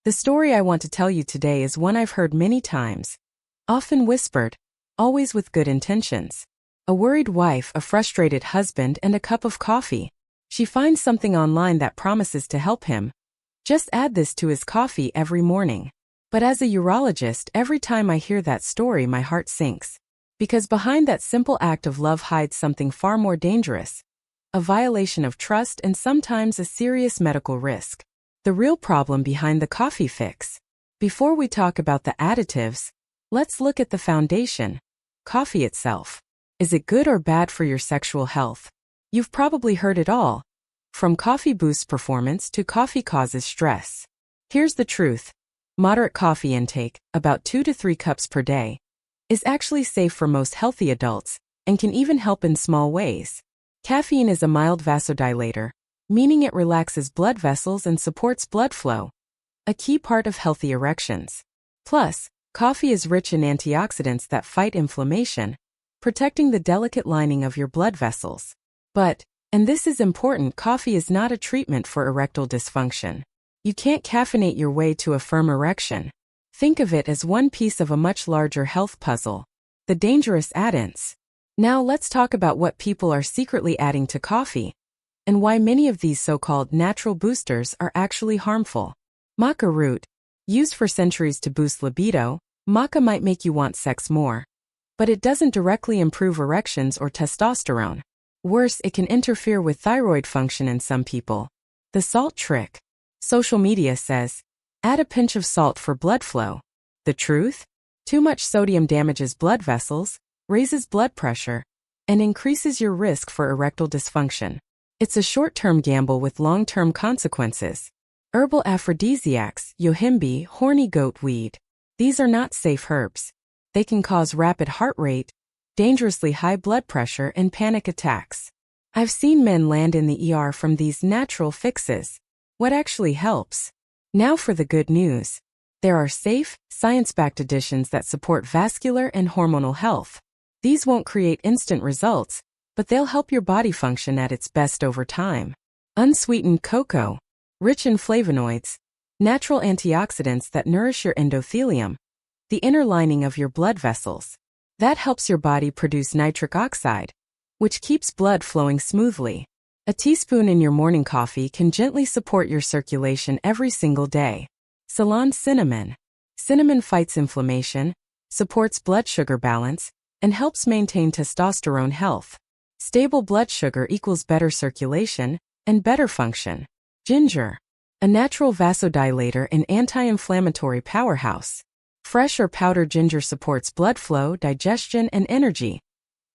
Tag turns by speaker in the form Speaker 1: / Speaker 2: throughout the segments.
Speaker 1: The story I want to tell you today is one I've heard many times, often whispered, always with good intentions. A worried wife, a frustrated husband, and a cup of coffee. She finds something online that promises to help him. Just add this to his coffee every morning. But as a urologist, every time I hear that story, my heart sinks. Because behind that simple act of love hides something far more dangerous. A violation of trust and sometimes a serious medical risk. The real problem behind the coffee fix. Before we talk about the additives, let's look at the foundation. Coffee itself. Is it good or bad for your sexual health? You've probably heard it all. From coffee boosts performance to coffee causes stress. Here's the truth. Moderate coffee intake, about 2 to 3 cups per day, is actually safe for most healthy adults and can even help in small ways. Caffeine is a mild vasodilator, meaning it relaxes blood vessels and supports blood flow, a key part of healthy erections. Plus, coffee is rich in antioxidants that fight inflammation, protecting the delicate lining of your blood vessels. But, and this is important, coffee is not a treatment for erectile dysfunction. You can't caffeinate your way to a firm erection. Think of it as one piece of a much larger health puzzle. The dangerous add-ins. Now let's talk about what people are secretly adding to coffee, and why many of these so-called natural boosters are actually harmful. Maca root. Used for centuries to boost libido, maca might make you want sex more. But it doesn't directly improve erections or testosterone. Worse, it can interfere with thyroid function in some people. The salt trick. Social media says, add a pinch of salt for blood flow. The truth? Too much sodium damages blood vessels, raises blood pressure, and increases your risk for erectile dysfunction. It's a short-term gamble with long-term consequences. Herbal aphrodisiacs, yohimbe, horny goat weed. These are not safe herbs. They can cause rapid heart rate, dangerously high blood pressure, and panic attacks. I've seen men land in the ER from these natural fixes. What actually helps? Now for the good news. There are safe, science-backed additions that support vascular and hormonal health. These won't create instant results, but they'll help your body function at its best over time. Unsweetened cocoa. Rich in flavonoids, natural antioxidants that nourish your endothelium, the inner lining of your blood vessels. That helps your body produce nitric oxide, which keeps blood flowing smoothly. A teaspoon in your morning coffee can gently support your circulation every single day. Ceylon cinnamon. Cinnamon fights inflammation, supports blood sugar balance, and helps maintain testosterone health. Stable blood sugar equals better circulation and better function. Ginger. A natural vasodilator and anti-inflammatory powerhouse. Fresh or powdered ginger supports blood flow, digestion, and energy.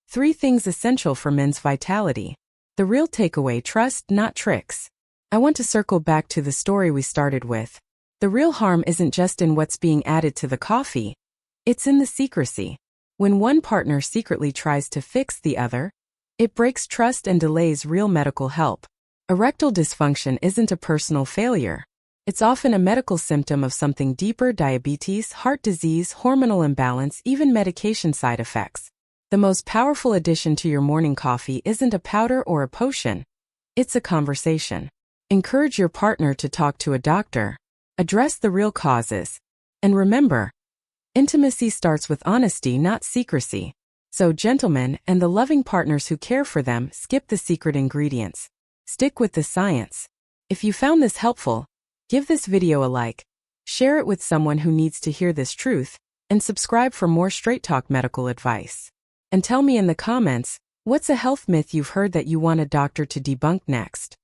Speaker 1: 3 things essential for men's vitality. The real takeaway: trust, not tricks. I want to circle back to the story we started with. The real harm isn't just in what's being added to the coffee. It's in the secrecy. When one partner secretly tries to fix the other, it breaks trust and delays real medical help. Erectile dysfunction isn't a personal failure. It's often a medical symptom of something deeper: diabetes, heart disease, hormonal imbalance, even medication side effects. The most powerful addition to your morning coffee isn't a powder or a potion. It's a conversation. Encourage your partner to talk to a doctor. Address the real causes. And remember, intimacy starts with honesty, not secrecy. So gentlemen and the loving partners who care for them, skip the secret ingredients. Stick with the science. If you found this helpful, give this video a like, share it with someone who needs to hear this truth, and subscribe for more straight talk medical advice. And tell me in the comments, what's a health myth you've heard that you want a doctor to debunk next?